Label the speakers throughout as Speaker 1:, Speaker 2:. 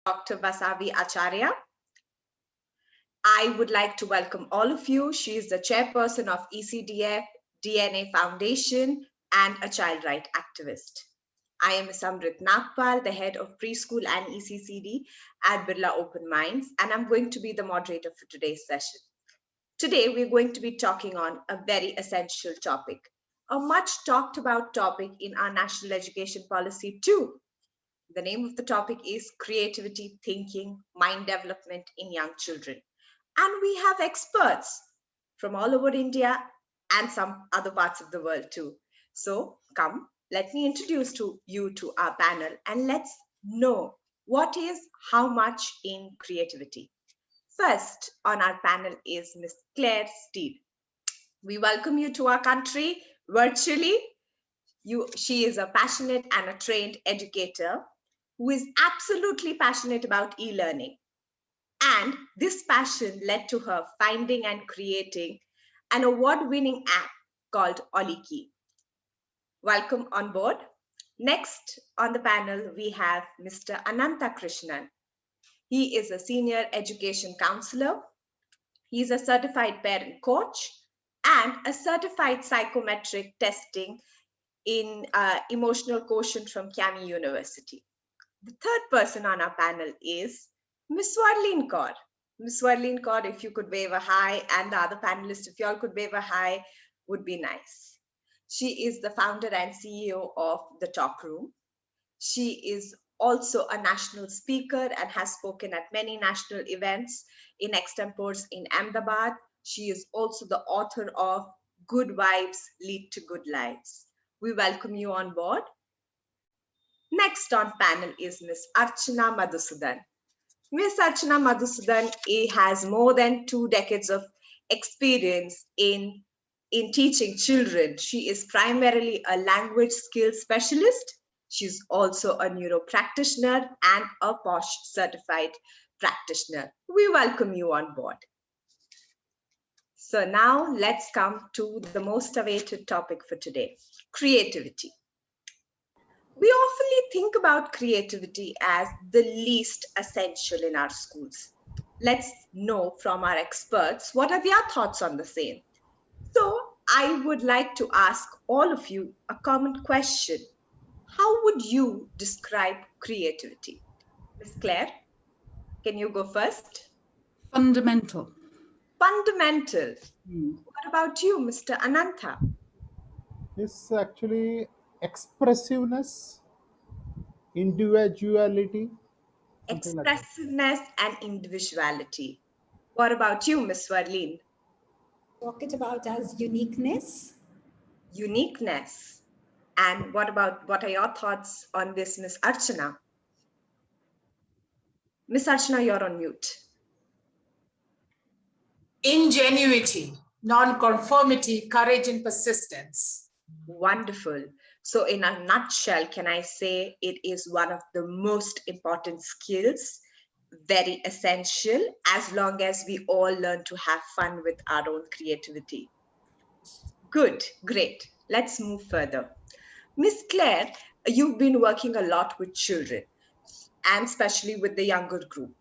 Speaker 1: Dr. Vasavi Acharya. I would like to welcome all of you. She is the chairperson of ECDF, DNA Foundation, and a child right activist. I am Samrit Nagpal, the head of preschool and ECCD at Birla Open Minds, and I'm going to be the moderator for today's session. Today, we're going to be talking on a very essential topic, a much talked about topic in our national education policy too. The name of the topic is creativity, thinking, mind development in young children. And we have experts from all over India and some other parts of the world too. So come, let me introduce you to our panel and let's know what is how much in creativity. First on our panel is Ms. Claire Steele. We welcome you to our country virtually. She is a passionate and a trained educator who is absolutely passionate about e-learning. And this passion led to her finding and creating an award-winning app called Oliki. Welcome on board. Next on the panel, we have Mr. Ananta Krishnan. He is a senior education counselor. He's a certified parent coach and a certified psychometric testing in emotional quotient from Kami University. The third person on our panel is Ms. Warleen Kaur. Ms. Warleen Kaur, if you could wave a hi, and the other panelists, if you all could wave a hi, would be nice. She is the founder and CEO of The Talk Room. She is also a national speaker and has spoken at many national events in extempores in Ahmedabad. She is also the author of Good Vibes Lead to Good Lives. We welcome you on board. Next on panel is Ms. Archana Madhusudan. Ms. Archana Madhusudan has more than 2 decades of experience in teaching children. She is primarily a language skills specialist. She's also a neuro practitioner and a POSH certified practitioner. We welcome you on board. So now let's come to the most awaited topic for today, creativity. We often think about creativity as the least essential in our schools. Let's know from our experts, what are their thoughts on the same? So I would like to ask all of you a common question. How would you describe creativity? Ms. Claire, can you go first?
Speaker 2: Fundamental.
Speaker 1: Fundamental. What about you, Mr. Ananta?
Speaker 3: It's actually expressiveness, individuality.
Speaker 1: Expressiveness and individuality. What about you, Ms. Warleen?
Speaker 4: Talk it about as uniqueness.
Speaker 1: Uniqueness. And what are your thoughts on this, Ms. Archana? Ms. Archana, you're on mute.
Speaker 5: Ingenuity, non-conformity, courage, and persistence.
Speaker 1: Wonderful. So in a nutshell, can I say it is one of the most important skills, very essential, as long as we all learn to have fun with our own creativity. Good, great. Let's move further. Ms. Claire, you've been working a lot with children, and especially with the younger group.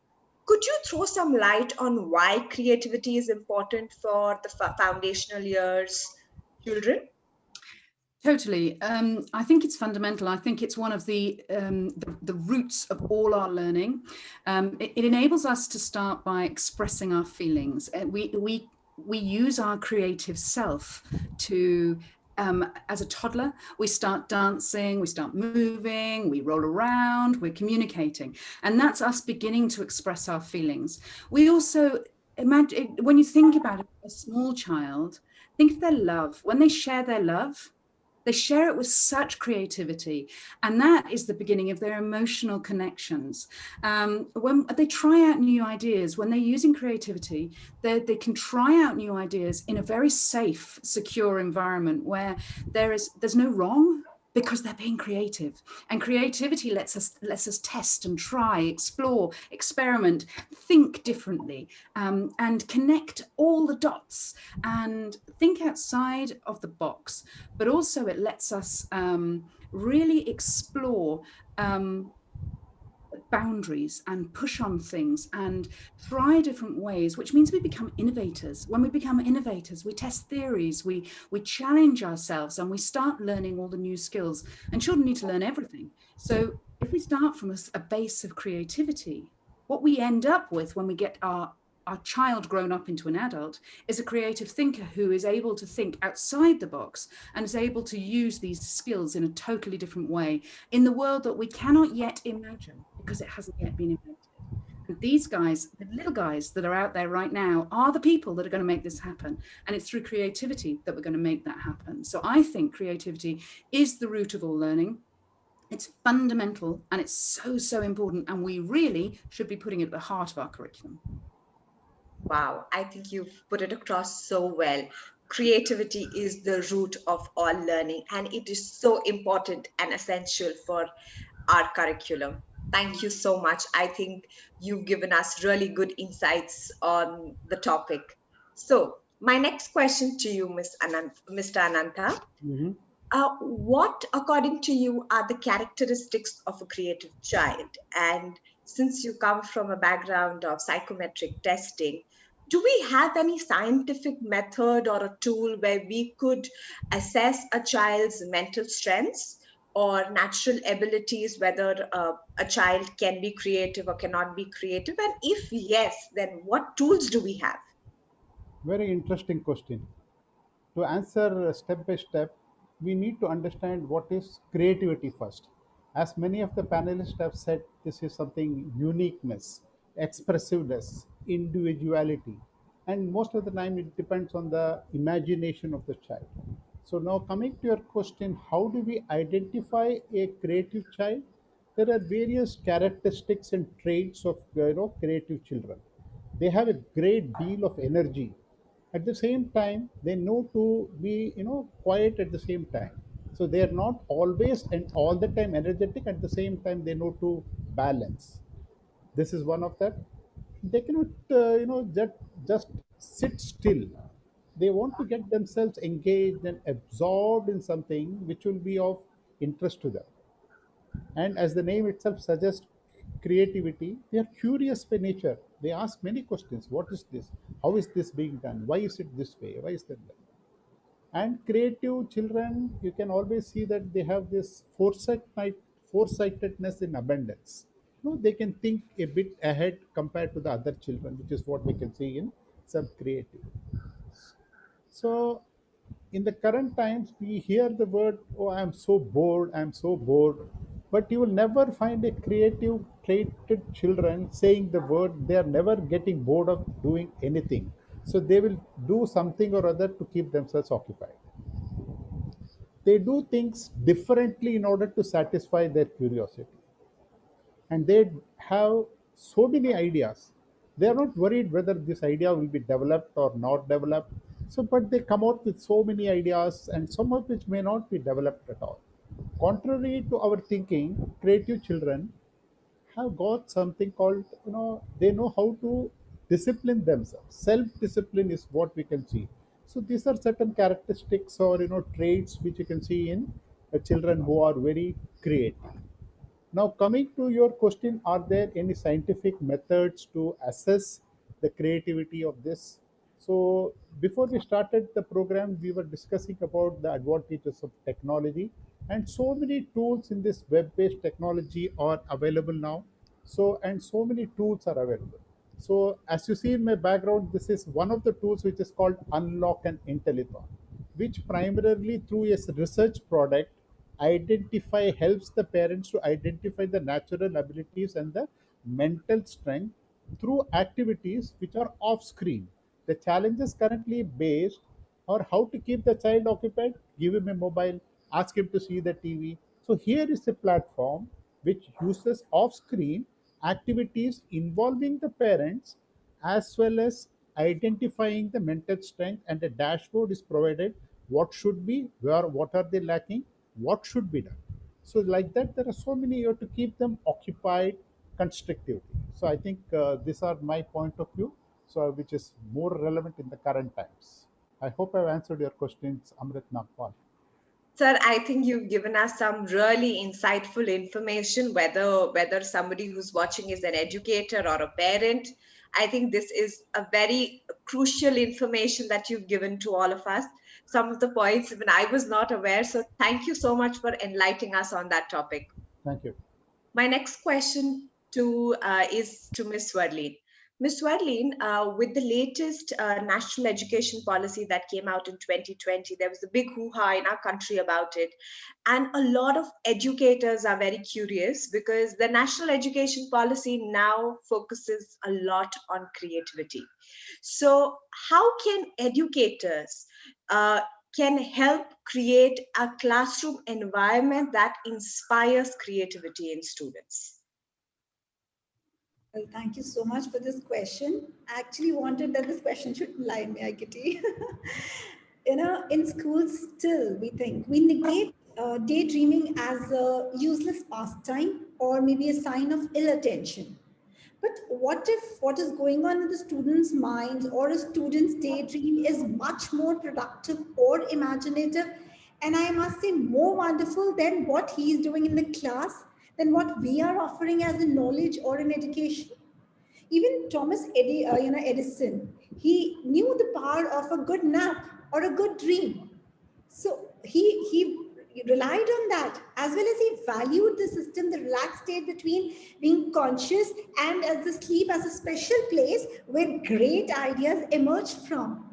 Speaker 1: Could you throw some light on why creativity is important for the foundational years children?
Speaker 2: Totally. I think it's fundamental. I think it's one of the roots of all our learning. It enables us to start by expressing our feelings. We use our creative self to, as a toddler, we start dancing, we start moving, we roll around, we're communicating. And that's us beginning to express our feelings. We also imagine, when you think about it, a small child, think of their love. When they share their love, they share it with such creativity, and that is the beginning of their emotional connections. When they try out new ideas, when they're using creativity, they can try out new ideas in a very safe, secure environment where there's no wrong, because they're being creative. And creativity lets us test and try, explore, experiment, think differently, and connect all the dots and think outside of the box. But also it lets us really explore boundaries and push on things and try different ways, which means we become innovators. When we become innovators, we test theories, we challenge ourselves, and we start learning all the new skills. And children need to learn everything. So if we start from a base of creativity, what we end up with when we get our child grown up into an adult is a creative thinker who is able to think outside the box and is able to use these skills in a totally different way in the world that we cannot yet imagine because it hasn't yet been invented. And these guys, the little guys that are out there right now, are the people that are going to make this happen. And it's through creativity that we're going to make that happen. So I think creativity is the root of all learning. It's fundamental and it's so, so important. And we really should be putting it at the heart of our curriculum.
Speaker 1: Wow, I think you've put it across so well. Creativity is the root of all learning, and it is so important and essential for our curriculum. Thank you so much. I think you've given us really good insights on the topic. So, my next question to you, Mr. Ananta,
Speaker 3: Mhm.
Speaker 1: what, according to you, are the characteristics of a creative child? And since you come from a background of psychometric testing, do we have any scientific method or a tool where we could assess a child's mental strengths or natural abilities, whether a child can be creative or cannot be creative? And if yes, then what tools do we have?
Speaker 3: Very interesting question. To answer step by step, we need to understand what is creativity first. As many of the panelists have said, this is something uniqueness, expressiveness, individuality, and most of the time it depends on the imagination of the child. So now coming to your question, how do we identify a creative child? There are various characteristics and traits of creative children. They have a great deal of energy. At the same time, they know to be quiet at the same time. So they are not always and all the time energetic. At the same time, they know to balance. This is one of that. They cannot just sit still. They want to get themselves engaged and absorbed in something which will be of interest to them. And as the name itself suggests, creativity, they are curious by nature. They ask many questions. What is this? How is this being done? Why is it this way? Why is that? And creative children, you can always see that they have this foresightedness in abundance. They can think a bit ahead compared to the other children, which is what we can see in some creative. So, in the current times, we hear the word, "Oh, I'm so bored, I'm so bored." But you will never find a creative, created children saying the word. They are never getting bored of doing anything. So, they will do something or other to keep themselves occupied. They do things differently in order to satisfy their curiosity. And they have so many ideas. They are not worried whether this idea will be developed or not developed. So, but they come out with so many ideas, and some of which may not be developed at all. Contrary to our thinking, creative children have got something called, they know how to discipline themselves. Self discipline is what we can see. So these are certain characteristics or traits which you can see in children who are very creative. Now, coming to your question, are there any scientific methods to assess the creativity of this? So, before we started the program, we were discussing about the advantages of technology, and so many tools in this web-based technology are available now. So, and so many tools are available. So, as you see in my background, this is one of the tools which is called Unlock and Intelliton, which primarily through a research product identify helps the parents to identify the natural abilities and the mental strength through activities which are off screen. The challenges currently based or how to keep the child occupied, give him a mobile, ask him to see the TV. So here is a platform which uses off screen activities involving the parents as well as identifying the mental strength, and a dashboard is provided what should be, where, what are they lacking, what should be done. So like that, there are so many, you have to keep them occupied constructively. So I think these are my point of view, so which is more relevant in the current times. I hope I've answered your questions, Amrit Nagpal.
Speaker 1: Sir, I think you've given us some really insightful information, whether somebody who's watching is an educator or a parent. I think this is a very crucial information that you've given to all of us. Some of the points even I was not aware. So thank you so much for enlightening us on that topic.
Speaker 3: Thank you.
Speaker 1: My next question is to Ms. Swarleen. Ms. Swarleen, with the latest national education policy that came out in 2020, there was a big hoo-ha in our country about it. And a lot of educators are very curious because the national education policy now focuses a lot on creativity. So how can educators can help create a classroom environment that inspires creativity in students?
Speaker 4: Well, thank you so much for this question. I actually wanted that this question should lie in me, Kitty. In schools, still we think we negate daydreaming as a useless pastime or maybe a sign of ill attention. But what if what is going on in the students' minds or a student's daydream is much more productive or imaginative, and I must say more wonderful than what he is doing in the class, than what we are offering as a knowledge or an education? Even Edison, he knew the power of a good nap or a good dream. So he relied on that, as well as he valued the system, the relaxed state between being conscious and as the sleep as a special place where great ideas emerge from.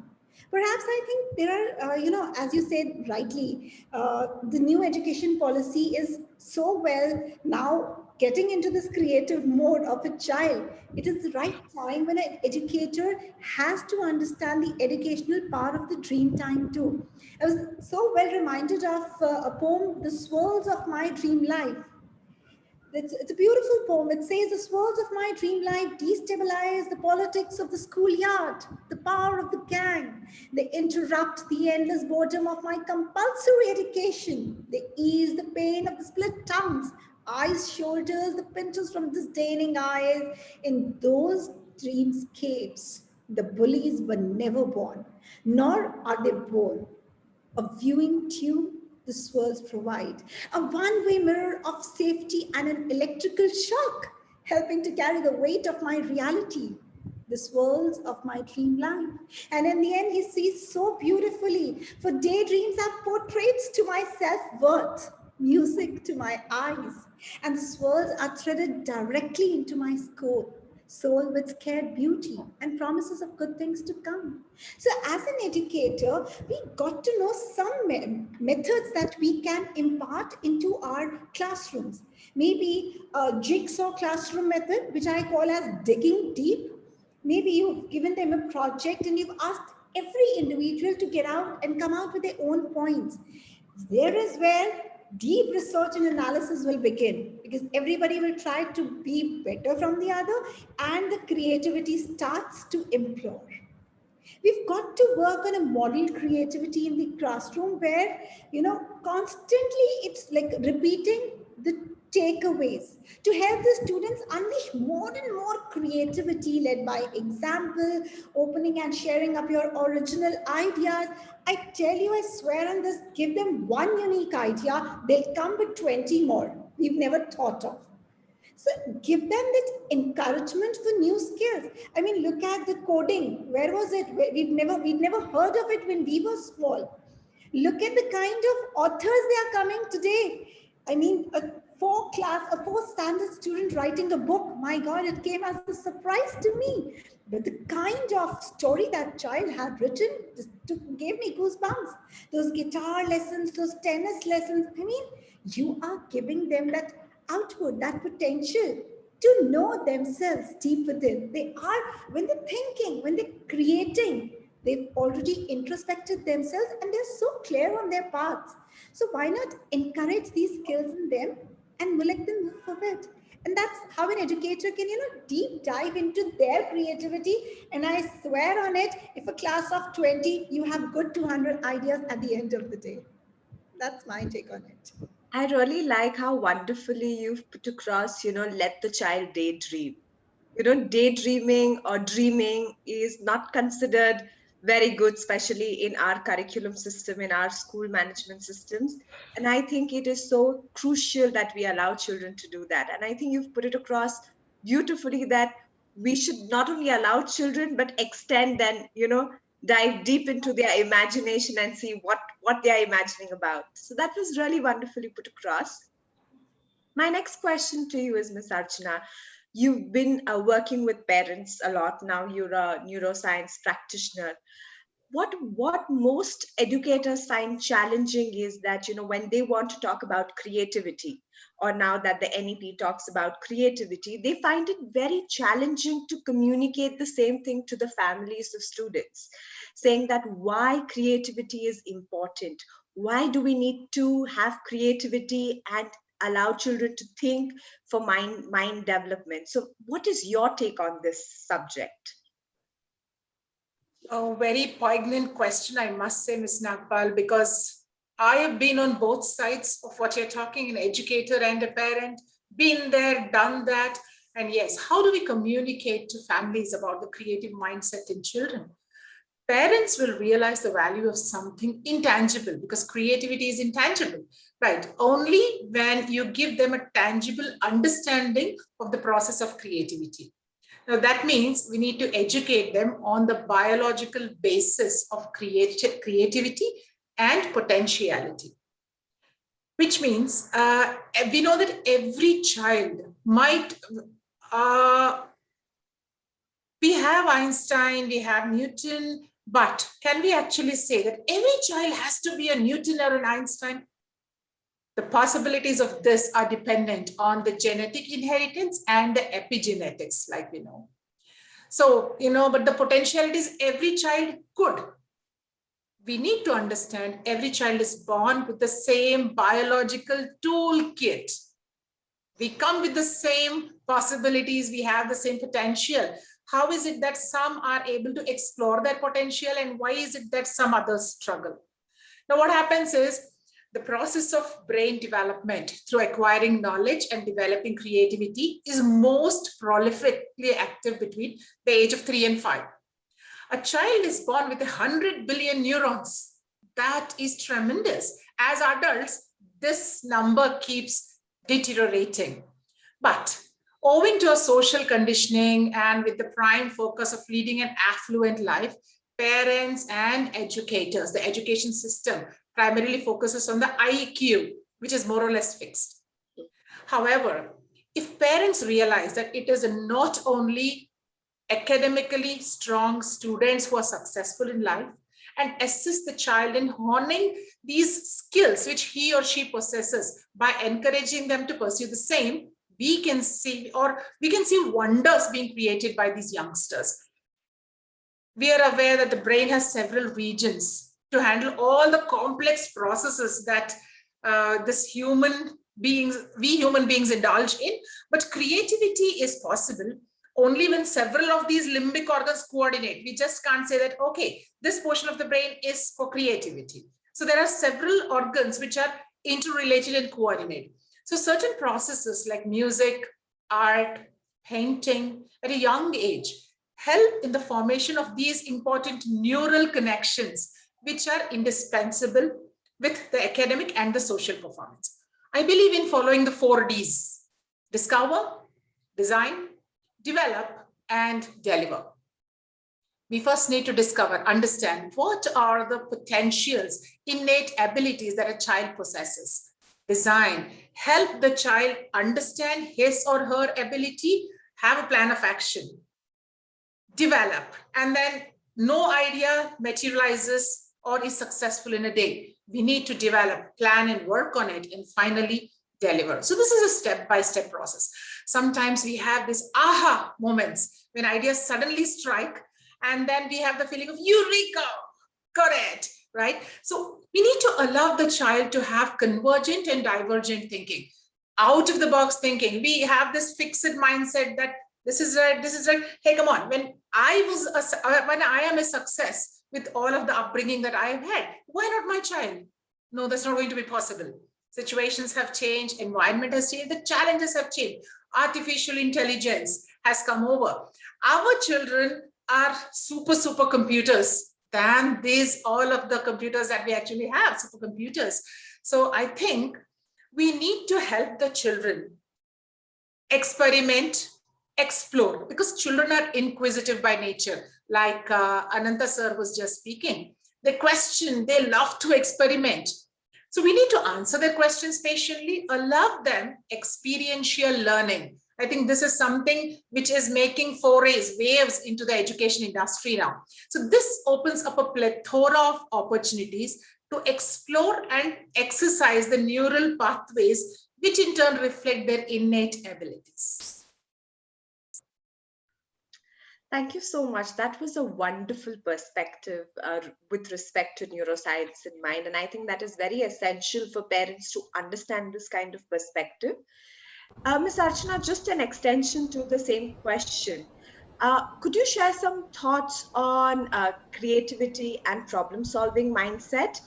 Speaker 4: Perhaps I think there are, as you said rightly, the new education policy is so well now getting into this creative mode of a child. It is the right time when an educator has to understand the educational part of the dream time too. I was so well reminded of a poem, The Swirls of My Dream Life. It's a beautiful poem. It says, the swirls of my dream life destabilize the politics of the schoolyard, the power of the gang. They interrupt the endless boredom of my compulsory education. They ease the pain of the split tongues, eyes, shoulders, the pinches from disdaining eyes. In those dreamscapes, the bullies were never born, nor are they born. A viewing tube the swirls provide, a one-way mirror of safety and an electrical shock, helping to carry the weight of my reality, the swirls of my dream life. And in the end, he sees so beautifully, for daydreams are portraits to my self-worth, music to my eyes, and the swirls are threaded directly into my soul with scared beauty and promises of good things to come. So as an educator, we got to know some methods that we can impart into our classrooms. Maybe a jigsaw classroom method, which I call as digging deep. Maybe you've given them a project and you've asked every individual to get out and come out with their own points. There is where deep research and analysis will begin, because everybody will try to be better from the other and the creativity starts to implore. We've got to work on a model creativity in the classroom where, constantly it's like repeating the takeaways to help the students unleash more and more creativity led by example, opening and sharing up your original ideas. I tell you, I swear on this, give them one unique idea, they'll come with 20 more we've never thought of. So give them that encouragement for new skills. I mean, look at the coding. Where was it? We'd never heard of it when we were small. Look at the kind of authors they are coming today. I mean, a fourth standard student writing a book. My God, it came as a surprise to me. But the kind of story that child had written gave me goosebumps. Those guitar lessons, those tennis lessons. I mean, you are giving them that outward, that potential to know themselves deep within. They are, when they're thinking, when they're creating, they've already introspected themselves and they're so clear on their paths. So why not encourage these skills in them and let them move forward? And that's how an educator can, deep dive into their creativity. And I swear on it, if a class of 20, you have good 200 ideas at the end of the day. That's my take on it.
Speaker 1: I really like how wonderfully you've put across, let the child daydream. Daydreaming or dreaming is not considered very good, especially in our curriculum system, in our school management systems. And I think it is so crucial that we allow children to do that. And I think you've put it across beautifully that we should not only allow children, but extend and, dive deep into their imagination and see what they are imagining about. So that was really wonderfully put across. My next question to you is, Ms. Archana, you've been working with parents a lot now. You're a neuroscience practitioner. What most educators find challenging is that, when they want to talk about creativity, or now that the NEP talks about creativity, they find it very challenging to communicate the same thing to the families of students, saying that why creativity is important. Why do we need to have creativity and allow children to think for mind development? So what is your take on this subject?
Speaker 5: A very poignant question, I must say, Ms. Nagpal, because I have been on both sides of what you're talking, an educator and a parent, been there, done that. And yes, how do we communicate to families about the creative mindset in children? Parents will realize the value of something intangible, because creativity is intangible, right? Only when you give them a tangible understanding of the process of creativity. Now, that means we need to educate them on the biological basis of creativity and potentiality, which means we know that every child might, we have Einstein, we have Newton, but can we actually say that every child has to be a Newton or an Einstein? The possibilities of this are dependent on the genetic inheritance and the epigenetics, like we know. So, but the potentiality is every child could. We need to understand every child is born with the same biological toolkit. We come with the same possibilities, we have the same potential. How is it that some are able to explore their potential, and why is it that some others struggle? Now, what happens is, the process of brain development through acquiring knowledge and developing creativity is most prolifically active between the age of 3 and 5. A child is born with 100 billion neurons. That is tremendous. As adults, this number keeps deteriorating. But owing to a social conditioning and with the prime focus of leading an affluent life, parents and educators, the education system, primarily focuses on the IQ, which is more or less fixed. However, if parents realize that it is not only academically strong students who are successful in life, and assist the child in honing these skills which he or she possesses by encouraging them to pursue the same, we can see wonders being created by these youngsters. We are aware that the brain has several regions to handle all the complex processes that we human beings indulge in. But creativity is possible only when several of these limbic organs coordinate. We just can't say that, okay, this portion of the brain is for creativity. So there are several organs which are interrelated and coordinated. So certain processes like music, art, painting at a young age help in the formation of these important neural connections, which are indispensable with the academic and the social performance. I believe in following the 4 Ds: discover, design, develop, and deliver. We first need to discover, understand what are the potentials, innate abilities that a child possesses. Design, help the child understand his or her ability, have a plan of action. Develop, and then no idea materializes or is successful in a day. We need to develop, plan, and work on it, and finally deliver. So this is a step-by-step process. Sometimes we have these aha moments when ideas suddenly strike, and then we have the feeling of eureka, got it, right? So we need to allow the child to have convergent and divergent thinking, out of the box thinking. We have this fixed mindset that this is right, this is right. Hey, come on, when I am a success with all of the upbringing that I have had, why not my child? No, that's not going to be possible. Situations have changed, environment has changed, the challenges have changed. Artificial intelligence has come over. Our children are super computers than all of the computers that we actually have, supercomputers. So I think we need to help the children experiment, explore, because children are inquisitive by nature. Like Ananta sir was just speaking, they question, they love to experiment. So we need to answer their questions patiently, allow them experiential learning. I think this is something which is making waves into the education industry now. So this opens up a plethora of opportunities to explore and exercise the neural pathways, which in turn reflect their innate abilities.
Speaker 1: Thank you so much. That was a wonderful perspective with respect to neuroscience in mind. And I think that is very essential for parents to understand this kind of perspective. Ms. Archana, just an extension to the same question. Could you share some thoughts on creativity and problem-solving mindset?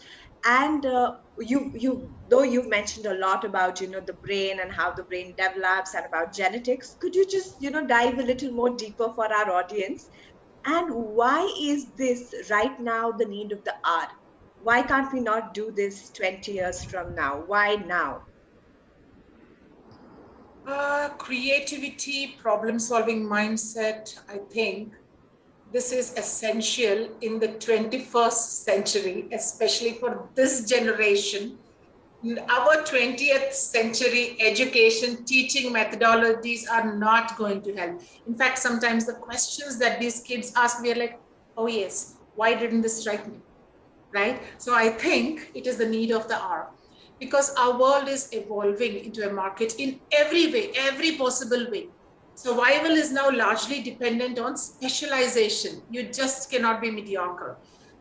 Speaker 1: And though you've mentioned a lot about the brain and how the brain develops and about genetics, could you just dive a little more deeper for our audience? And why is this right now the need of the hour? Why can't we not do this 20 years from now? Why now?
Speaker 5: Creativity, problem-solving mindset, I think this is essential in the 21st century, especially for this generation. Our 20th century education teaching methodologies are not going to help. In fact, sometimes the questions that these kids ask, we are like, oh yes, why didn't this strike me, right? So I think it is the need of the hour, because our world is evolving into a market in every way, every possible way. Survival is now largely dependent on specialization. You just cannot be mediocre.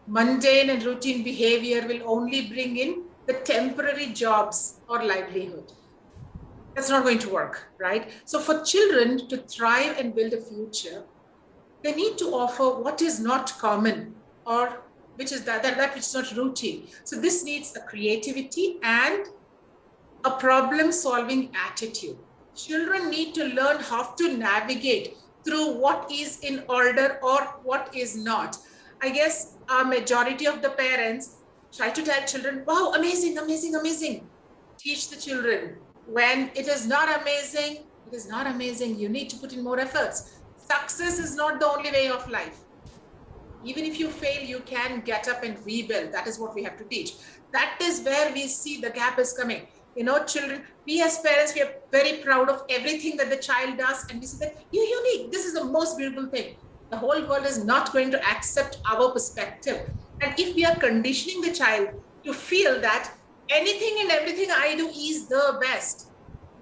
Speaker 5: Mundane and routine behavior will only bring in the temporary jobs or livelihood. That's not going to work, right? So for children to thrive and build a future, they need to offer what is not common, or which is that which is not routine. So this needs a creativity and a problem-solving attitude. Children need to learn how to navigate through what is in order or what is not. I guess a majority of the parents try to tell children, wow, amazing, amazing, amazing. Teach the children. When it is not amazing, it is not amazing. You need to put in more efforts. Success is not the only way of life. Even if you fail, you can get up and rebuild. That is what we have to teach. That is where we see the gap is coming. Children, we as parents, we are very proud of everything that the child does. And we say that you're unique. This is the most beautiful thing. The whole world is not going to accept our perspective. And if we are conditioning the child to feel that anything and everything I do is the best,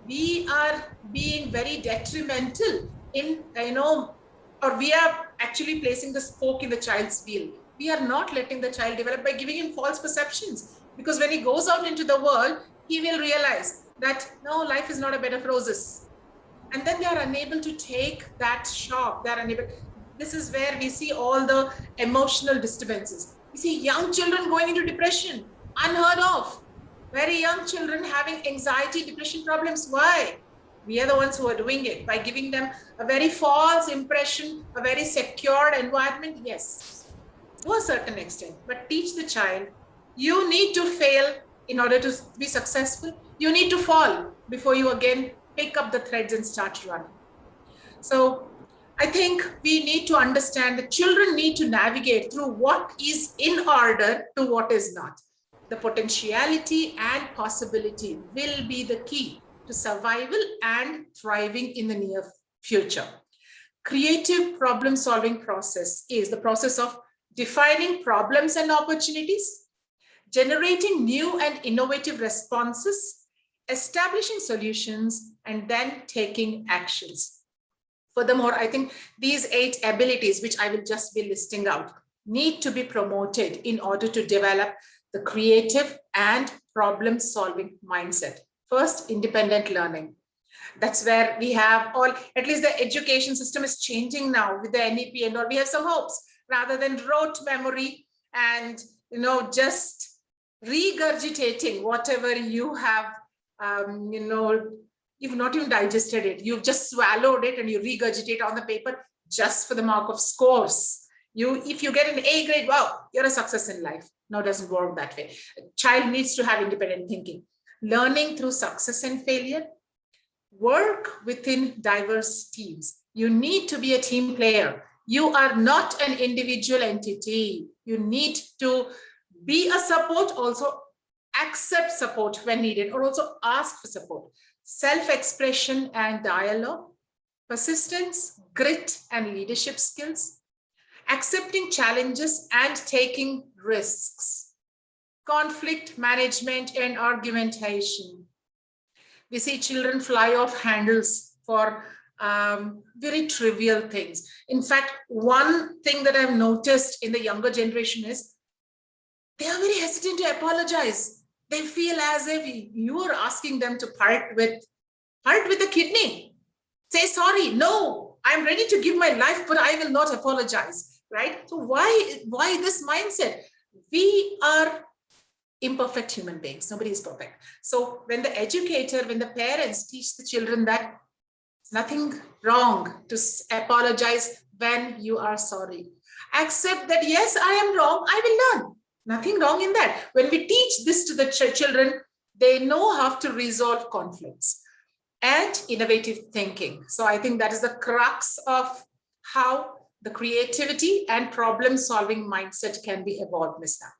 Speaker 5: we are being very detrimental in, or we are actually placing the spoke in the child's wheel. We are not letting the child develop by giving him false perceptions. Because when he goes out into the world, he will realize that, no, life is not a bed of roses. And then they are unable to take that shock. They are unable. This is where we see all the emotional disturbances. We see young children going into depression, unheard of. Very young children having anxiety, depression problems. Why? We are the ones who are doing it by giving them a very false impression, a very secured environment. Yes, to a certain extent, but teach the child, you need to fail in order to be successful. You need to fall before you again pick up the threads and start running. So I think we need to understand that children need to navigate through what is in order to what is not. The potentiality and possibility will be the key to survival and thriving in the near future. Creative problem-solving process is the process of defining problems and opportunities, generating new and innovative responses, establishing solutions, and then taking actions. Furthermore, I think these 8 abilities, which I will just be listing out, need to be promoted in order to develop the creative and problem-solving mindset. First, independent learning. That's where we have at least the education system is changing now with the NEP and all. We have some hopes rather than rote memory and, just regurgitating whatever you have, you've not even digested it. You've just swallowed it and you regurgitate on the paper just for the mark of scores. If you get an A grade, wow, you're a success in life. No, it doesn't work that way. A child needs to have independent thinking. Learning through success and failure. Work within diverse teams. You need to be a team player. You are not an individual entity. You need to be a support, also accept support when needed, or also ask for support. Self-expression and dialogue. Persistence, grit, and leadership skills. Accepting challenges and taking risks. Conflict management and argumentation. We see children fly off handles for very trivial things. In fact, one thing that I've noticed in the younger generation is they are very hesitant to apologize. They feel as if you are asking them to part with a kidney. Say sorry. No, I'm ready to give my life, but I will not apologize. Right? So why this mindset? We are imperfect human beings. Nobody is perfect. So when the educator, when the parents teach the children that it's nothing wrong to apologize when you are sorry. Accept that, yes, I am wrong. I will learn. Nothing wrong in that. When we teach this to the children, they know how to resolve conflicts and innovative thinking. So I think that is the crux of how the creativity and problem-solving mindset can be evolved, Ms. Nampal.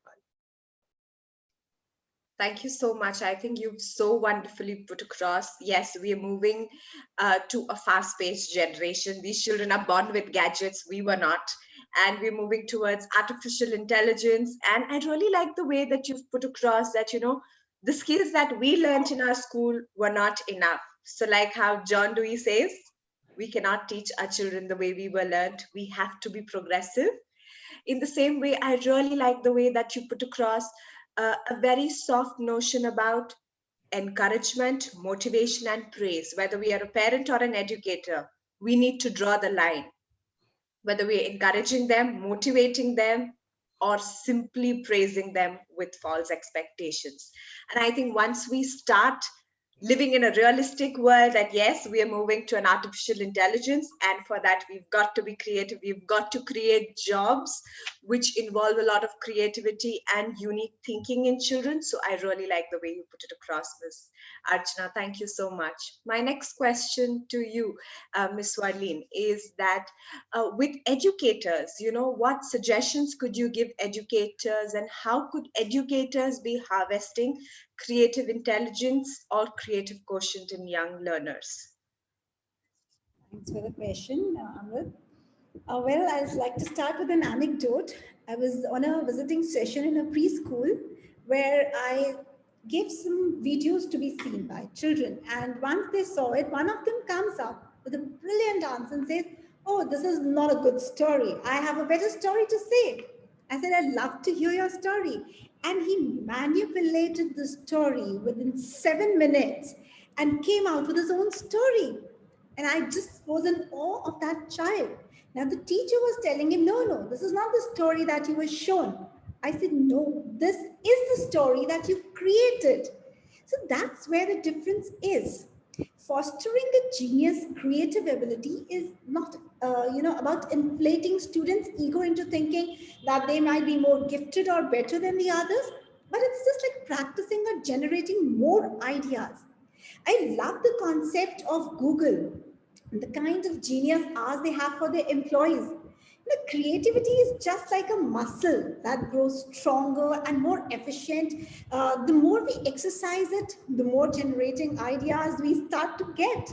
Speaker 1: Thank you so much. I think you've so wonderfully put across. Yes, we are moving to a fast-paced generation. These children are born with gadgets. We were not. And we're moving towards artificial intelligence. And I really like the way that you've put across that, the skills that we learned in our school were not enough. So like how John Dewey says, we cannot teach our children the way we were learned. We have to be progressive. In the same way, I really like the way that you put across a very soft notion about encouragement, motivation, and praise. Whether we are a parent or an educator, we need to draw the line. Whether we are encouraging them, motivating them, or simply praising them with false expectations. And I think once we start living in a realistic world that yes, we are moving to an artificial intelligence, and for that we've got to be creative. We've got to create jobs which involve a lot of creativity and unique thinking in children. So I really like the way you put it across, Ms. Archana. Thank you so much. My next question to you, Ms. Warleen, is that with educators, what suggestions could you give educators, and how could educators be harvesting creative intelligence or creative quotient in young learners?
Speaker 4: Thanks for the question, Amrit. Well, I'd like to start with an anecdote. I was on a visiting session in a preschool where I gave some videos to be seen by children. And once they saw it, one of them comes up with a brilliant answer and says, "Oh, this is not a good story. I have a better story to say." I said, "I'd love to hear your story." And he manipulated the story within 7 minutes and came out with his own story. And I just was in awe of that child. Now the teacher was telling him, no, this is not the story that you were shown. I said, no, this is the story that you've created. So that's where the difference is. Fostering a genius creative ability is not about inflating students' ego into thinking that they might be more gifted or better than the others, but it's just like practicing or generating more ideas. I love the concept of Google, the kind of genius hours they have for their employees. The creativity is just like a muscle that grows stronger and more efficient. The more we exercise it, the more generating ideas we start to get.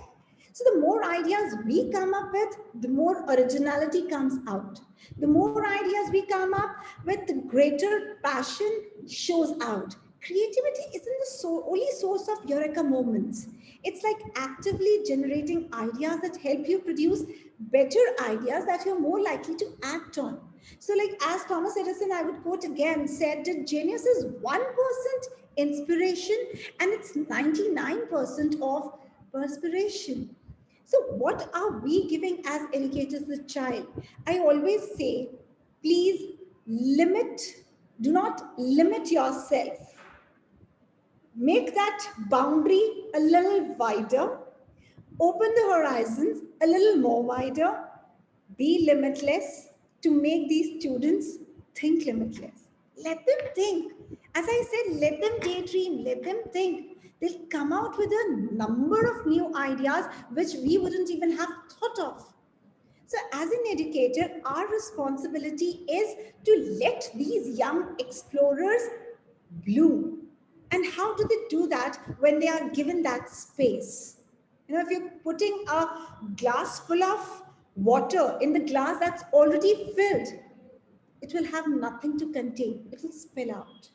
Speaker 4: So the more ideas we come up with, the more originality comes out. The more ideas we come up with, the greater passion shows out. Creativity isn't the only source of eureka moments. It's like actively generating ideas that help you produce better ideas that you're more likely to act on. So like as Thomas Edison, I would quote again, said that genius is 1% inspiration and it's 99% of perspiration. So what are we giving as educators the child? I always say, please do not limit yourself. Make that boundary a little wider, open the horizons a little more wider, be limitless, to make these students think limitless. Let them think. As I said, let them daydream, let them think. They'll come out with a number of new ideas which we wouldn't even have thought of. So, as an educator, our responsibility is to let these young explorers bloom. And how do they do that when they are given that space? You know, if you're putting a glass full of water in the glass that's already filled, it will have nothing to contain, it will spill out.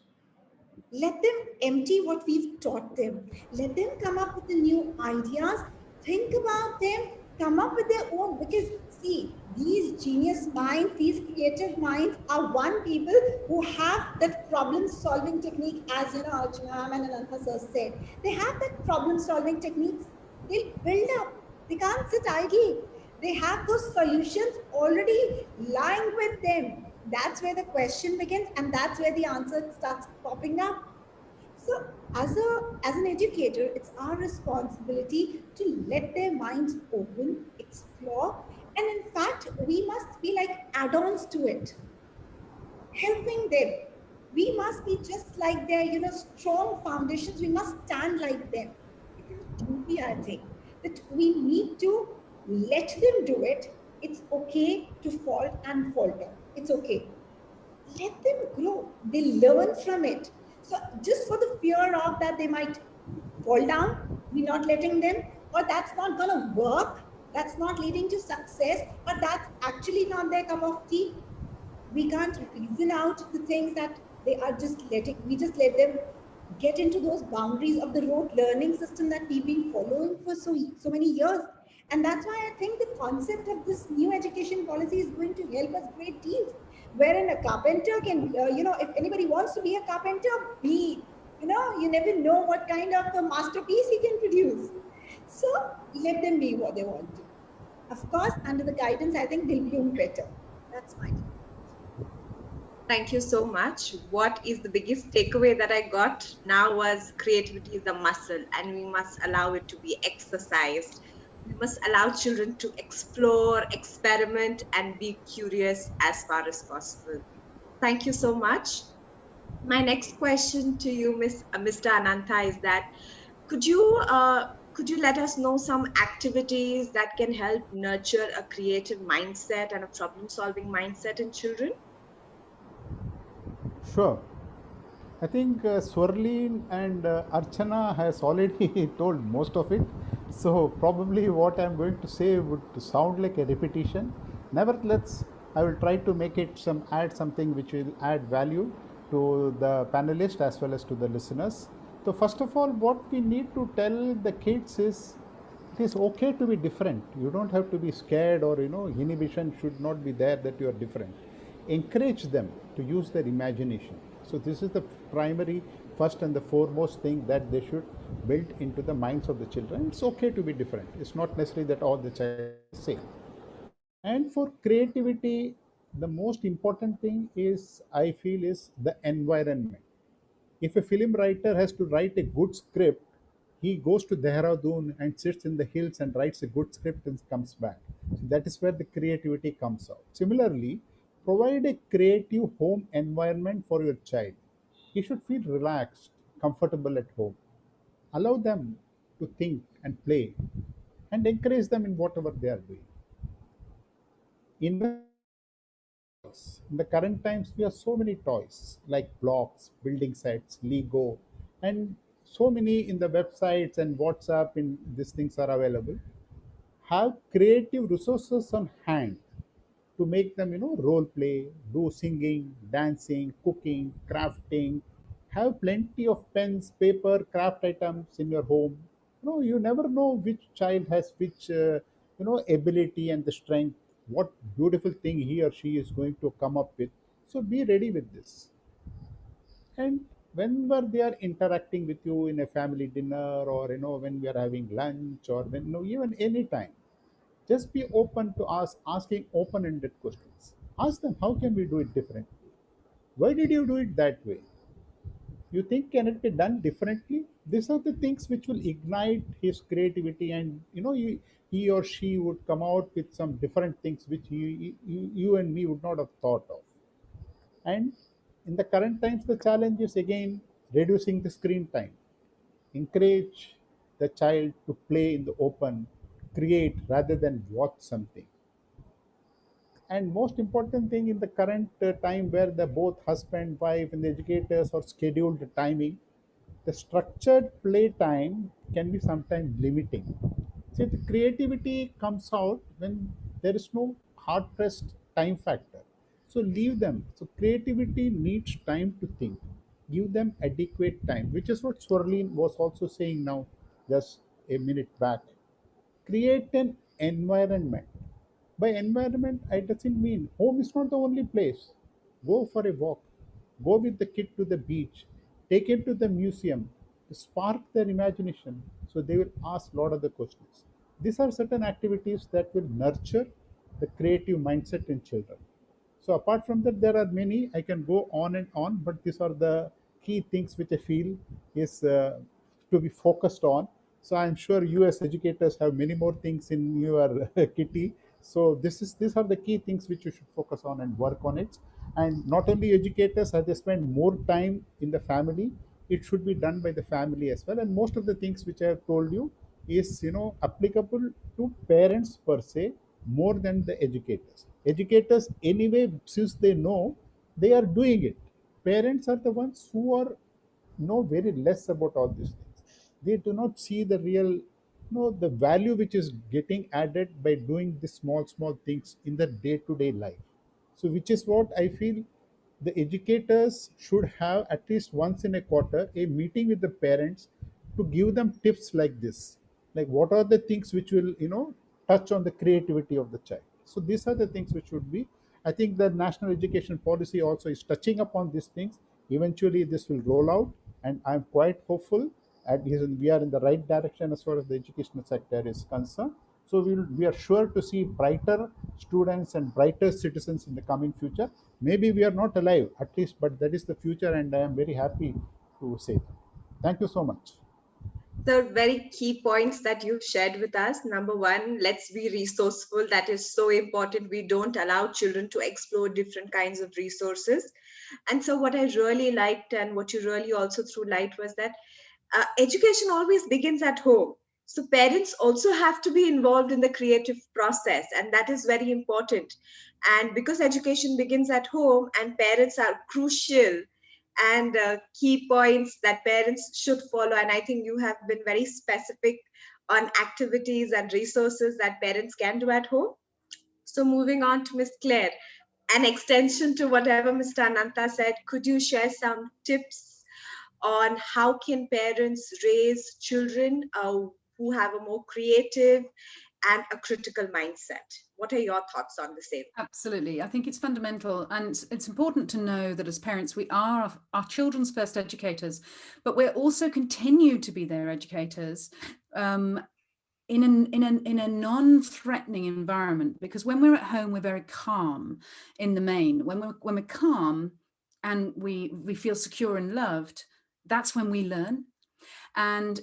Speaker 4: Let them empty what we've taught them. Let them come up with the new ideas, think about them, come up with their own. Because, see, these genius minds, these creative minds are one people who have that problem solving technique, as Arjuna and Anantha sir said. They have that problem solving techniques. They'll build up, they can't sit idly. They have those solutions already lying with them. That's where the question begins, and that's where the answer starts popping up. So, as an educator, it's our responsibility to let their minds open, explore, and in fact, we must be like add-ons to it, helping them. We must be just like their, strong foundations. We must stand like them. It's a duty, I think, that we need to let them do it. It's okay to fall and falter. It's okay. Let them grow. They learn from it. So just for the fear of that they might fall down, we're not letting them, or that's not going to work, that's not leading to success, or that's actually not their cup of tea. We can't reason out the things that they are just letting, we just let them get into those boundaries of the rote learning system that we've been following for so many years. And that's why I think the concept of this new education policy is going to help us great deals. Wherein a carpenter can, if anybody wants to be a carpenter, be, you never know what kind of a masterpiece he can produce. So let them be what they want to. Of course, under the guidance, I think they'll bloom better. That's my take.
Speaker 1: Thank you so much. What is the biggest takeaway that I got now was creativity is a muscle and we must allow it to be exercised. We must allow children to explore, experiment, and be curious as far as possible. Thank you so much. My next question to you, Mr. Anantha, is that could you could you let us know some activities that can help nurture a creative mindset and a problem-solving mindset in children?
Speaker 3: Sure. I think Swarleen and Archana has already told most of it. So probably what I'm going to say would sound like a repetition. Nevertheless, I will try to make it add something which will add value to the panelists as well as to the listeners. So first of all, what we need to tell the kids is it is okay to be different. You don't have to be scared, or inhibition should not be there that you are different. Encourage them to use their imagination. So this is the primary, first and the foremost thing that they should build into the minds of the children. It's okay to be different. It's not necessarily that all the child is same. And for creativity, the most important thing is, I feel, is the environment. If a film writer has to write a good script, he goes to Dehradun and sits in the hills and writes a good script and comes back. So that is where the creativity comes out. Similarly, provide a creative home environment for your child. He should feel relaxed, comfortable at home. Allow them to think and play, and encourage them in whatever they are doing. Invest toys. In the current times, we have so many toys like blocks, building sets, Lego, and so many in the websites and WhatsApp. In these things are available. Have creative resources on hand to make them, role play, do singing, dancing, cooking, crafting. Have plenty of pens, paper, craft items in your home. You never know which child has which ability and the strength, what beautiful thing he or she is going to come up with. So be ready with this. And whenever they are interacting with you in a family dinner, or when we are having lunch, or when, even any time, just be open to asking open-ended questions. Ask them, how can we do it differently? Why did you do it that way? You think, can it be done differently? These are the things which will ignite his creativity, and he or she would come out with some different things which you and me would not have thought of. And in the current times, the challenge is again reducing the screen time. Encourage the child to play in the open, create rather than watch something. And most important thing in the current time, where the both husband, wife, and the educators are scheduled timing, the structured play time can be sometimes limiting. See, the creativity comes out when there is no hard pressed time factor. So leave them. So creativity needs time to think. Give them adequate time, which is what Swarleen was also saying now, just a minute back. Create an environment. By environment, I doesn't mean home is not the only place. Go for a walk. Go with the kid to the beach. Take him to the museum. Spark their imagination. So they will ask a lot of the questions. These are certain activities that will nurture the creative mindset in children. So apart from that, there are many. I can go on and on, but these are the key things which I feel is to be focused on. So I'm sure you as educators have many more things in your kitty. So these are the key things which you should focus on and work on it. And not only educators, as they spend more time in the family, it should be done by the family as well. And most of the things which I have told you is applicable to parents per se more than the educators. Educators anyway, since they know, they are doing it. Parents are the ones who are know very less about all these things. They do not see the real the value which is getting added by doing the small things in the day-to-day life. So which is what I feel the educators should have at least once in a quarter a meeting with the parents to give them tips like this, like what are the things which will touch on the creativity of the child. So these are the things which should be, I think the national education policy also is touching upon these things. Eventually this will roll out, and I'm quite hopeful, and we are in the right direction as far as the educational sector is concerned. So we are sure to see brighter students and brighter citizens in the coming future. Maybe we are not alive, at least, but that is the future, and I am very happy to say that. Thank you so much.
Speaker 1: So very key points that you've shared with us. Number one, let's be resourceful. That is so important. We don't allow children to explore different kinds of resources. And so what I really liked and what you really also threw light was that education always begins at home. So parents also have to be involved in the creative process, and that is very important. And because education begins at home and parents are crucial, and key points that parents should follow, and I think you have been very specific on activities and resources that parents can do at home. So moving on to Ms. Claire, an extension to whatever Mr. Ananta said, could you share some tips on how can parents raise children who have a more creative and a critical mindset? What are your thoughts on the same?
Speaker 2: Absolutely. I think it's fundamental, and it's important to know that as parents, we are our children's first educators, but we're also continue to be their educators in a non-threatening environment, because when we're at home, we're very calm in the main. When we're calm and we feel secure and loved, that's when we learn. And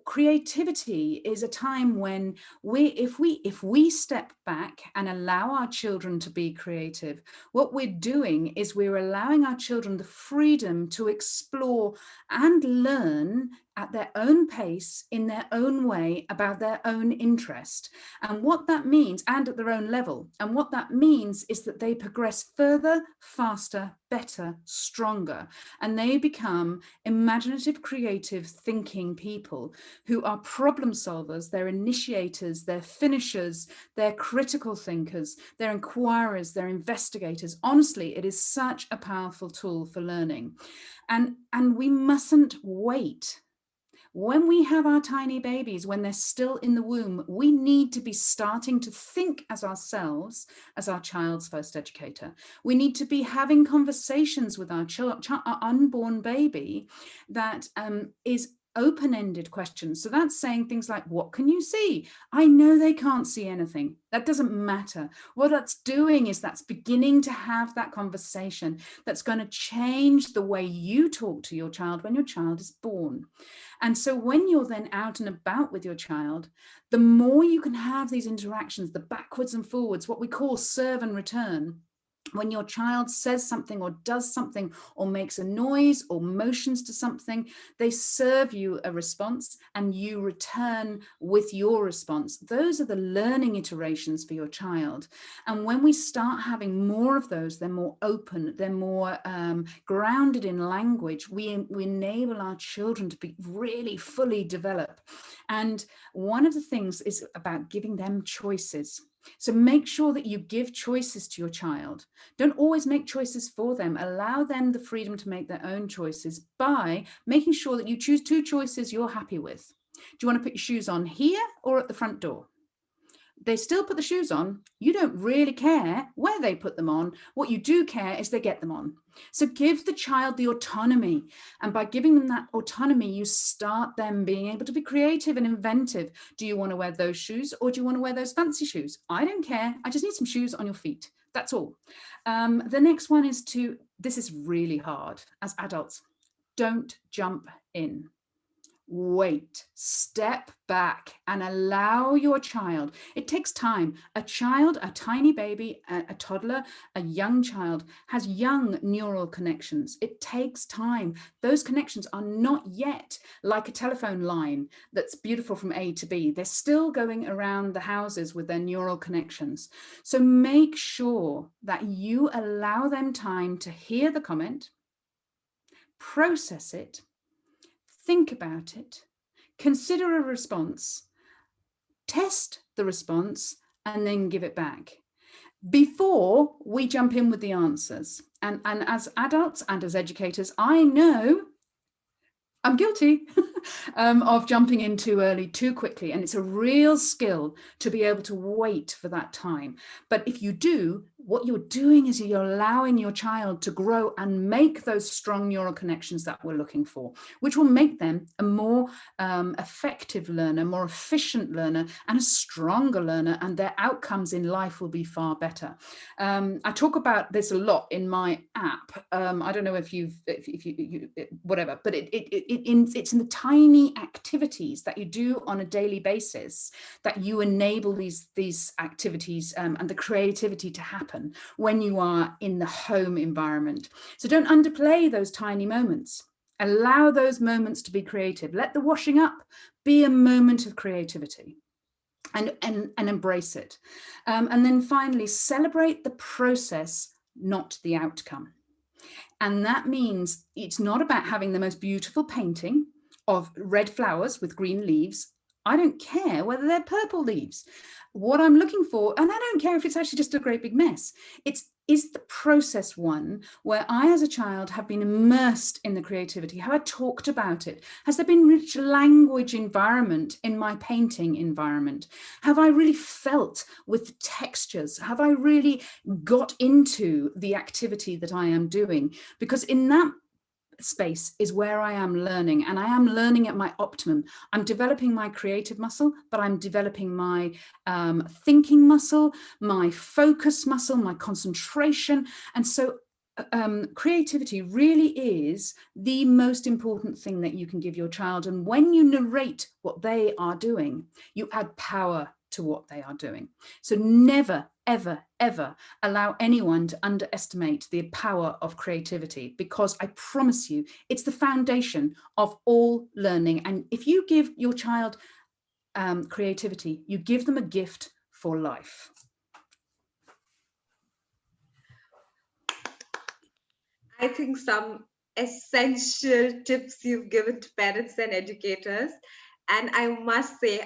Speaker 2: creativity is a time when if we step back and allow our children to be creative, what we're doing is we're allowing our children the freedom to explore and learn at their own pace, in their own way, about their own interest. And what that means, and at their own level, and what that means is that they progress further, faster, better, stronger, and they become imaginative, creative, thinking people who are problem solvers, they're initiators, they're finishers, they're critical thinkers, they're inquirers, they're investigators. Honestly, it is such a powerful tool for learning. And we mustn't wait. When we have our tiny babies, when they're still in the womb, we need to be starting to think as ourselves as our child's first educator. We need to be having conversations with our unborn baby that is open-ended questions. So that's saying things like, what can you see? I know they can't see anything. That doesn't matter. What that's doing is that's beginning to have that conversation that's going to change the way you talk to your child when your child is born. And so when you're then out and about with your child, the more you can have these interactions, the backwards and forwards, what we call serve and return. When your child says something or does something or makes a noise or motions to something, they serve you a response and you return with your response. Those are the learning iterations for your child. And when we start having more of those, they're more open, they're more grounded in language. We enable our children to be really fully developed. And one of the things is about giving them choices. So make sure that you give choices to your child. Don't always make choices for them. Allow them the freedom to make their own choices by making sure that you choose 2 choices you're happy with. Do you want to put your shoes on here or at the front door? They still put the shoes on. You don't really care where they put them on. What you do care is they get them on. So give the child the autonomy. And by giving them that autonomy, you start them being able to be creative and inventive. Do you want to wear those shoes or do you want to wear those fancy shoes? I don't care. I just need some shoes on your feet. That's all. The next one is this is really hard as adults. Don't jump in. Wait, step back and allow your child. It takes time. A child, a tiny baby, a toddler, a young child has young neural connections. It takes time. Those connections are not yet like a telephone line that's beautiful from A to B. They're still going around the houses with their neural connections. So make sure that you allow them time to hear the comment, process it, think about it, consider a response, test the response, and then give it back before we jump in with the answers. And as adults and as educators, I know I'm guilty of jumping in too early, too quickly. And it's a real skill to be able to wait for that time. But if you do, what you're doing is you're allowing your child to grow and make those strong neural connections that we're looking for, which will make them a more effective learner, more efficient learner, and a stronger learner, and their outcomes in life will be far better. I talk about this a lot in my app. I don't know if you whatever, but it's in the tiny activities that you do on a daily basis that you enable these activities and the creativity to happen when you are in the home environment. So don't underplay those tiny moments. Allow those moments to be creative. Let the washing up be a moment of creativity. And embrace it. And then finally, celebrate the process, not the outcome. And that means it's not about having the most beautiful painting of red flowers with green leaves. I don't care whether they're purple leaves. What I'm looking for, and I don't care if it's actually just a great big mess, is the process one where I, as a child, have been immersed in the creativity? Have I talked about it? Has there been rich language environment in my painting environment? Have I really felt with textures? Have I really got into the activity that I am doing? Because in that space is where I am learning, and I am learning at my optimum. I'm developing my creative muscle, but I'm developing my thinking muscle, my focus muscle, my concentration. And so creativity really is the most important thing that you can give your child. And when you narrate what they are doing, you add power to what they are doing. So never, ever, ever allow anyone to underestimate the power of creativity, because I promise you, it's the foundation of all learning. And if you give your child creativity, you give them a gift for life.
Speaker 1: I think some essential tips you've given to parents and educators. And I must say,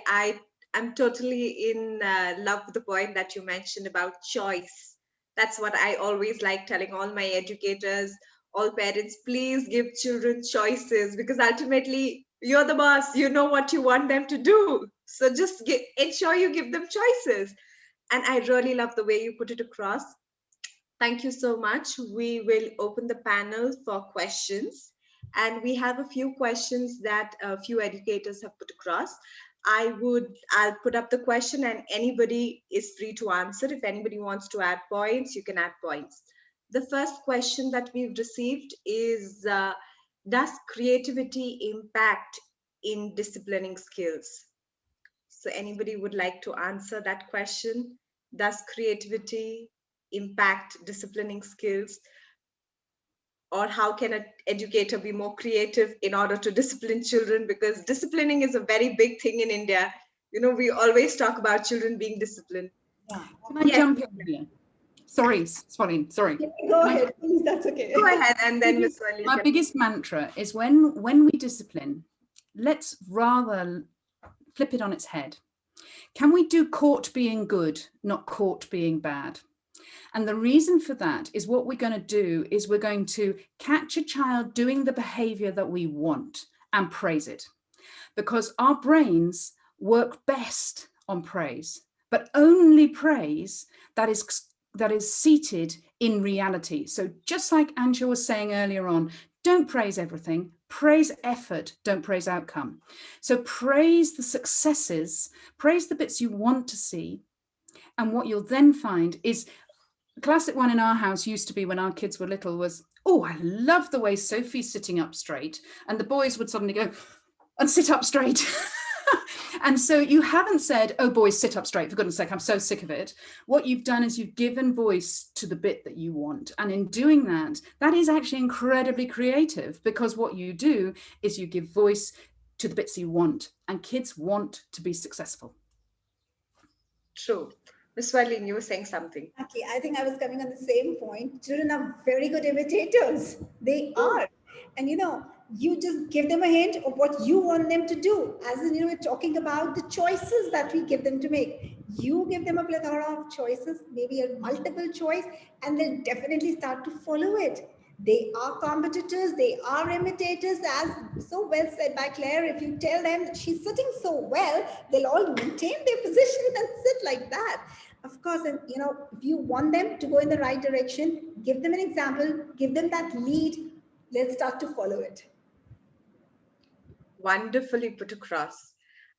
Speaker 1: I'm totally in love with the point that you mentioned about choice. That's what I always like telling all my educators, all parents, please give children choices, because ultimately you're the boss, you know what you want them to do. So just ensure you give them choices. And I really love the way you put it across. Thank you so much. We will open the panel for questions. And we have a few questions that a few educators have put across. I'll put up the question and anybody is free to answer. If anybody wants to add points, you can add points. The first question that we've received is, does creativity impact in disciplining skills? So anybody would like to answer that question? Does creativity impact disciplining skills? Or how can an educator be more creative in order to discipline children? Because disciplining is a very big thing in India. You know, we always talk about children being disciplined.
Speaker 4: Yeah.
Speaker 2: Can I jump in here? Sorry, Swaleen, sorry.
Speaker 4: Go ahead, please, that's okay.
Speaker 1: Go ahead, and then Ms. Wali
Speaker 2: My
Speaker 1: can-
Speaker 2: biggest mantra is when we discipline, let's rather flip it on its head. Can we do caught being good, not caught being bad? And the reason for that is what we're going to do is we're going to catch a child doing the behavior that we want and praise it. Because our brains work best on praise, but only praise that is seated in reality. So just like Anja was saying earlier on, don't praise everything, praise effort, don't praise outcome. So praise the successes, praise the bits you want to see. And what you'll then find is, the classic one in our house used to be when our kids were little was, oh, I love the way Sophie's sitting up straight. And the boys would suddenly go and sit up straight. And so you haven't said, oh, boys, sit up straight, for goodness sake, I'm so sick of it. What you've done is you've given voice to the bit that you want. And in doing that, that is actually incredibly creative, because what you do is you give voice to the bits you want, and kids want to be successful.
Speaker 1: True. Ms. Warleen, you were saying something.
Speaker 4: Okay, I think I was coming on the same point. Children are very good imitators. They are. And you just give them a hint of what you want them to do. As in, we're talking about the choices that we give them to make. You give them a plethora of choices, maybe a multiple choice, and they'll definitely start to follow it. They are competitors, they are imitators, as so well said by Claire. If you tell them that she's sitting so well, they'll all maintain their position and sit like that. Of course, and if you want them to go in the right direction, give them an example, give them that lead, let's start to follow it.
Speaker 1: Wonderfully put across.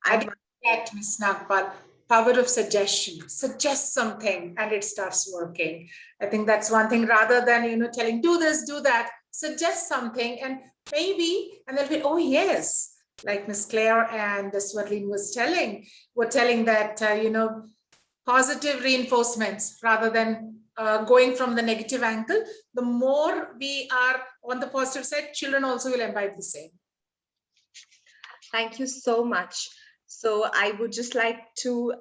Speaker 5: I get Ms. Nagpal, power of suggestion. Suggest something and it starts working. I think that's one thing, rather than telling do this, do that. Suggest something and maybe, and they'll be, oh yes, like Ms. Claire and Swarleen were telling that positive reinforcements rather than going from the negative angle. The more we are on the positive side, children also will imbibe the same.
Speaker 1: Thank you so much. So I would just like to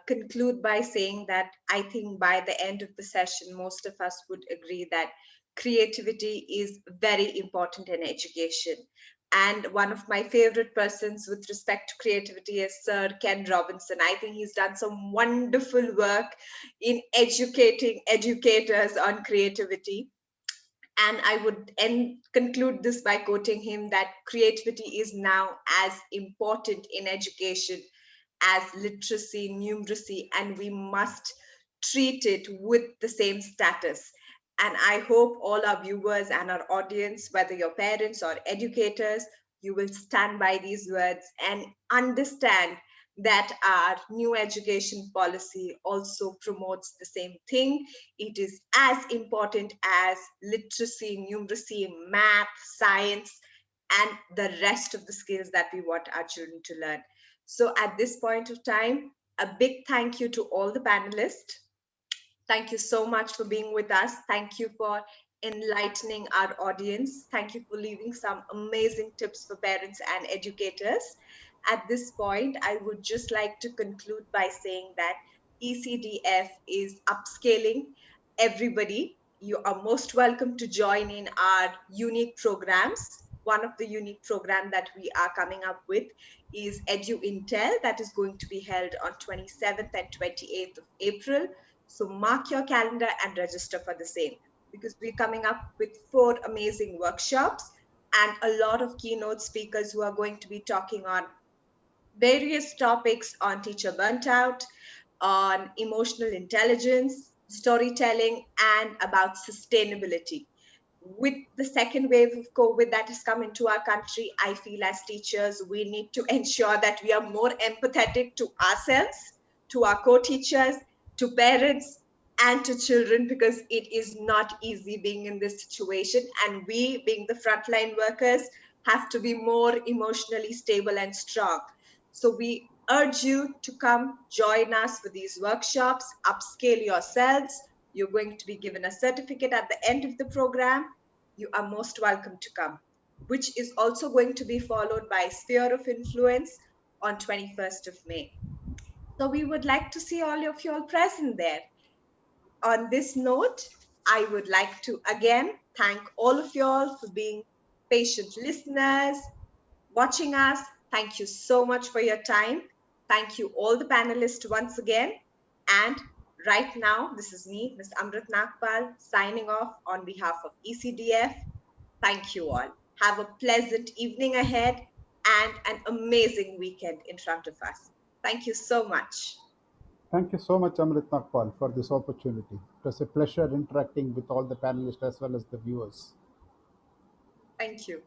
Speaker 1: conclude by saying that I think by the end of the session, most of us would agree that creativity is very important in education. And one of my favorite persons with respect to creativity is Sir Ken Robinson. I think he's done some wonderful work in educating educators on creativity. And I would conclude this by quoting him that creativity is now as important in education as literacy, numeracy, and we must treat it with the same status. And I hope all our viewers and our audience, whether you're parents or educators, you will stand by these words and understand that our new education policy also promotes the same thing. It is as important as literacy, numeracy, math, science, and the rest of the skills that we want our children to learn. So at this point of time, a big thank you to all the panelists. Thank you so much for being with us. Thank you for enlightening our audience. Thank you for leaving some amazing tips for parents and educators. At this point, I would just like to conclude by saying that ECDF is upscaling everybody. You are most welcome to join in our unique programs. One of the unique programs that we are coming up with is Edu Intel, that is going to be held on 27th and 28th of April. So mark your calendar and register for the same, because we're coming up with 4 amazing workshops and a lot of keynote speakers who are going to be talking on various topics on teacher burnt out, on emotional intelligence, storytelling, and about sustainability. with the second wave of COVID that has come into our country, I feel as teachers, we need to ensure that we are more empathetic to ourselves, to our co-teachers, to parents, and to children, because it is not easy being in this situation. And we, being the frontline workers, have to be more emotionally stable and strong. So we urge you to come join us for these workshops, upscale yourselves. You're going to be given a certificate at the end of the program. You are most welcome to come, which is also going to be followed by Sphere of Influence on 21st of May. So we would like to see all of you all present there. On this note, I would like to again thank all of you all for being patient listeners, watching us. Thank you so much for your time. Thank you all the panelists once again. And right now, this is me, Ms. Amrit Nagpal, signing off on behalf of ECDF. Thank you all. Have a pleasant evening ahead and an amazing weekend in front of us. Thank you so much.
Speaker 3: Thank you so much, Amrit Nagpal, for this opportunity. It was a pleasure interacting with all the panelists as well as the viewers.
Speaker 1: Thank you.